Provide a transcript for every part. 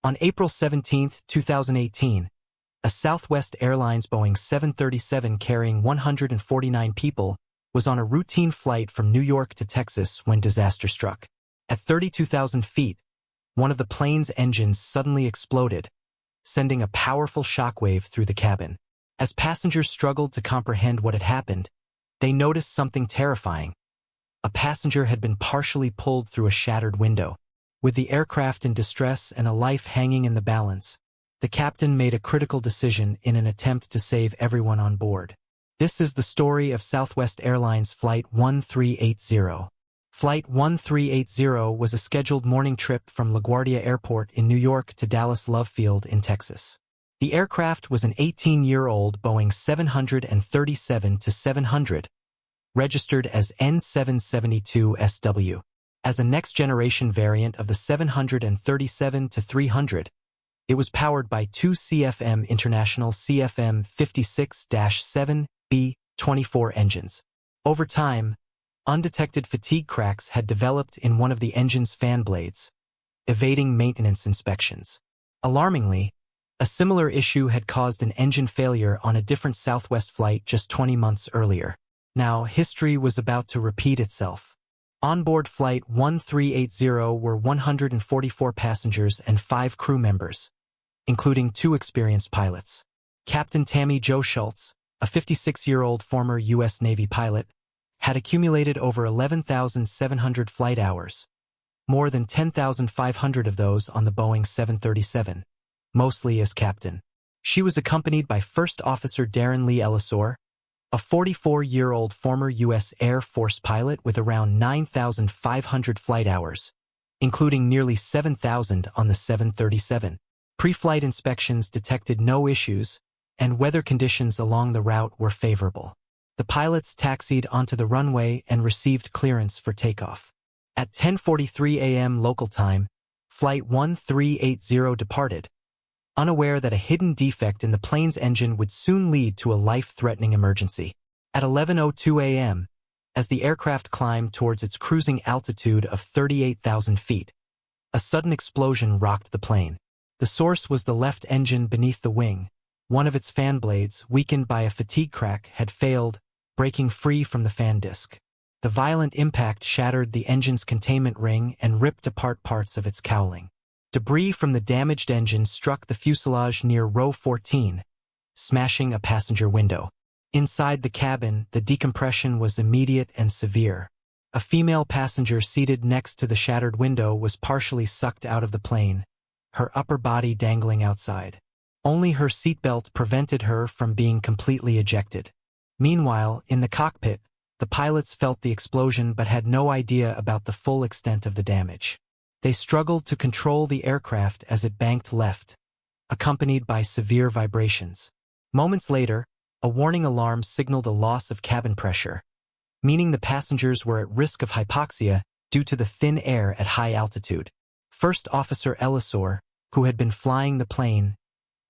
On April 17, 2018, a Southwest Airlines Boeing 737 carrying 149 people was on a routine flight from New York to Texas when disaster struck. At 32,000 feet, one of the plane's engines suddenly exploded, sending a powerful shockwave through the cabin. As passengers struggled to comprehend what had happened, they noticed something terrifying. A passenger had been partially pulled through a shattered window. With the aircraft in distress and a life hanging in the balance, the captain made a critical decision in an attempt to save everyone on board. This is the story of Southwest Airlines Flight 1380. Flight 1380 was a scheduled morning trip from LaGuardia Airport in New York to Dallas Love Field in Texas. The aircraft was an 18-year-old Boeing 737-700, registered as N772SW. As a next-generation variant of the 737-300, it was powered by two CFM International CFM56-7B-24 engines. Over time, undetected fatigue cracks had developed in one of the engine's fan blades, evading maintenance inspections. Alarmingly, a similar issue had caused an engine failure on a different Southwest flight just 20 months earlier. Now, history was about to repeat itself. Onboard Flight 1380 were 144 passengers and 5 crew members, including 2 experienced pilots. Captain Tammy Jo Schultz, a 56-year-old former U.S. Navy pilot, had accumulated over 11,700 flight hours, more than 10,500 of those on the Boeing 737, mostly as captain. She was accompanied by First Officer Darren Lee Ellisor, a 44-year-old former U.S. Air Force pilot with around 9,500 flight hours, including nearly 7,000 on the 737. Pre-flight inspections detected no issues, and weather conditions along the route were favorable. The pilots taxied onto the runway and received clearance for takeoff. At 10:43 a.m. local time, Flight 1380 departed, unaware that a hidden defect in the plane's engine would soon lead to a life-threatening emergency. At 11:02 a.m., as the aircraft climbed towards its cruising altitude of 38,000 feet, a sudden explosion rocked the plane. The source was the left engine beneath the wing. One of its fan blades, weakened by a fatigue crack, had failed, breaking free from the fan disc. The violent impact shattered the engine's containment ring and ripped apart parts of its cowling. Debris from the damaged engine struck the fuselage near row 14, smashing a passenger window. Inside the cabin, the decompression was immediate and severe. A female passenger seated next to the shattered window was partially sucked out of the plane, her upper body dangling outside. Only her seatbelt prevented her from being completely ejected. Meanwhile, in the cockpit, the pilots felt the explosion but had no idea about the full extent of the damage. They struggled to control the aircraft as it banked left, accompanied by severe vibrations. Moments later, a warning alarm signaled a loss of cabin pressure, meaning the passengers were at risk of hypoxia due to the thin air at high altitude. First Officer Ellisor, who had been flying the plane,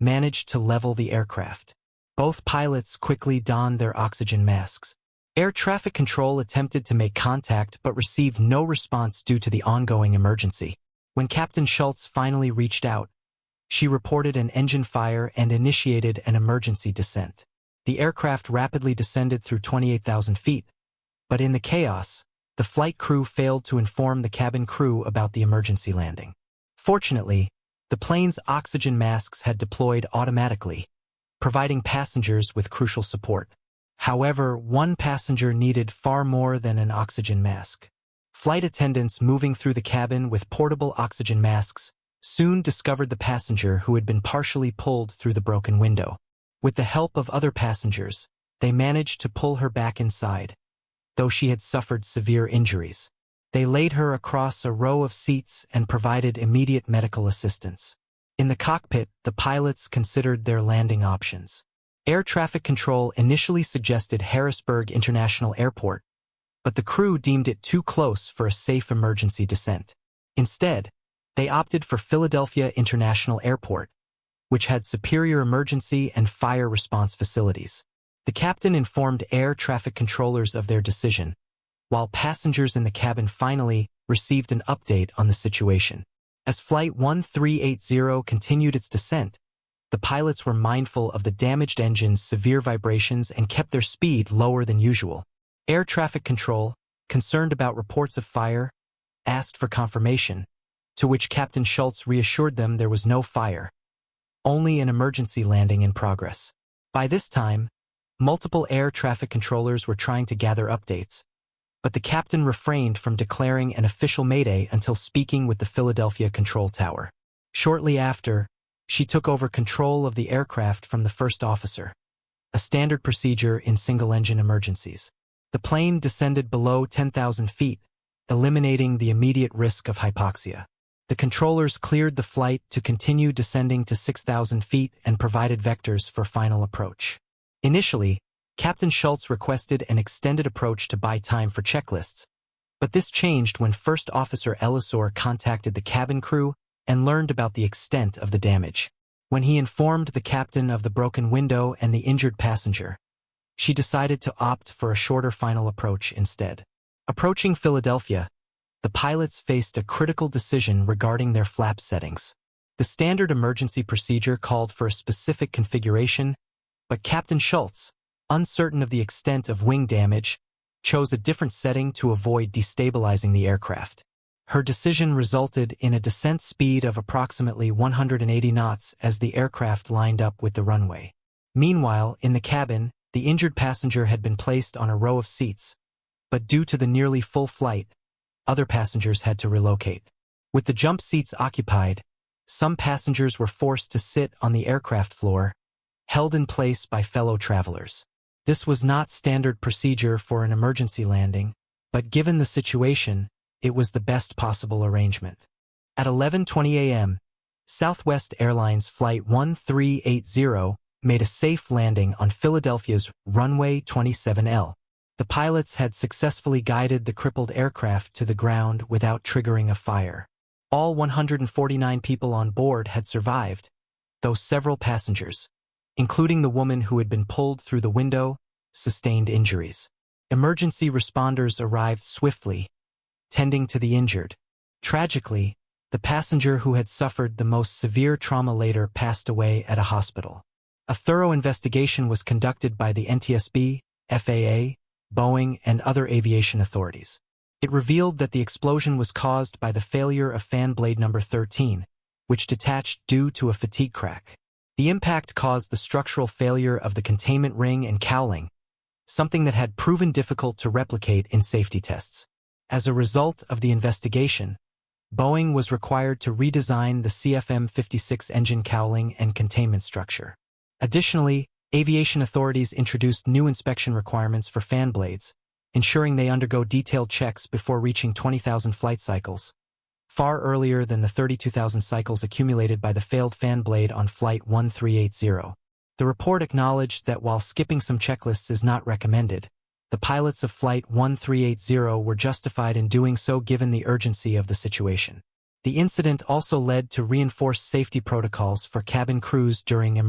managed to level the aircraft. Both pilots quickly donned their oxygen masks. Air traffic control attempted to make contact but received no response due to the ongoing emergency. When Captain Schultz finally reached out, she reported an engine fire and initiated an emergency descent. The aircraft rapidly descended through 28,000 feet, but in the chaos, the flight crew failed to inform the cabin crew about the emergency landing. Fortunately, the plane's oxygen masks had deployed automatically, providing passengers with crucial support. However, one passenger needed far more than an oxygen mask. Flight attendants moving through the cabin with portable oxygen masks soon discovered the passenger who had been partially pulled through the broken window. With the help of other passengers, they managed to pull her back inside, though she had suffered severe injuries. They laid her across a row of seats and provided immediate medical assistance. In the cockpit, the pilots considered their landing options. Air traffic control initially suggested Harrisburg International Airport, but the crew deemed it too close for a safe emergency descent. Instead, they opted for Philadelphia International Airport, which had superior emergency and fire response facilities. The captain informed air traffic controllers of their decision, while passengers in the cabin finally received an update on the situation. As Flight 1380 continued its descent, the pilots were mindful of the damaged engine's severe vibrations and kept their speed lower than usual. Air traffic control, concerned about reports of fire, asked for confirmation, to which Captain Schultz reassured them there was no fire, only an emergency landing in progress. By this time, multiple air traffic controllers were trying to gather updates, but the captain refrained from declaring an official mayday until speaking with the Philadelphia control tower. Shortly after, she took over control of the aircraft from the first officer, a standard procedure in single-engine emergencies. The plane descended below 10,000 feet, eliminating the immediate risk of hypoxia. The controllers cleared the flight to continue descending to 6,000 feet and provided vectors for final approach. Initially, Captain Schultz requested an extended approach to buy time for checklists, but this changed when First Officer Ellisor contacted the cabin crew and learned about the extent of the damage. When he informed the captain of the broken window and the injured passenger, she decided to opt for a shorter final approach instead. Approaching Philadelphia, the pilots faced a critical decision regarding their flap settings. The standard emergency procedure called for a specific configuration, but Captain Schultz, uncertain of the extent of wing damage, chose a different setting to avoid destabilizing the aircraft. Her decision resulted in a descent speed of approximately 180 knots as the aircraft lined up with the runway. Meanwhile, in the cabin, the injured passenger had been placed on a row of seats, but due to the nearly full flight, other passengers had to relocate. With the jump seats occupied, some passengers were forced to sit on the aircraft floor, held in place by fellow travelers. This was not standard procedure for an emergency landing, but given the situation, it was the best possible arrangement. At 11:20 a.m., Southwest Airlines Flight 1380 made a safe landing on Philadelphia's runway 27L. The pilots had successfully guided the crippled aircraft to the ground without triggering a fire. All 149 people on board had survived, though several passengers, including the woman who had been pulled through the window, sustained injuries. Emergency responders arrived swiftly, tending to the injured. Tragically, the passenger who had suffered the most severe trauma later passed away at a hospital. A thorough investigation was conducted by the NTSB, FAA, Boeing, and other aviation authorities. It revealed that the explosion was caused by the failure of fan blade number 13, which detached due to a fatigue crack. The impact caused the structural failure of the containment ring and cowling, something that had proven difficult to replicate in safety tests. As a result of the investigation, Boeing was required to redesign the CFM56 engine cowling and containment structure. Additionally, aviation authorities introduced new inspection requirements for fan blades, ensuring they undergo detailed checks before reaching 20,000 flight cycles, far earlier than the 32,000 cycles accumulated by the failed fan blade on Flight 1380. The report acknowledged that while skipping some checklists is not recommended, the pilots of Flight 1380 were justified in doing so given the urgency of the situation. The incident also led to reinforced safety protocols for cabin crews during emergency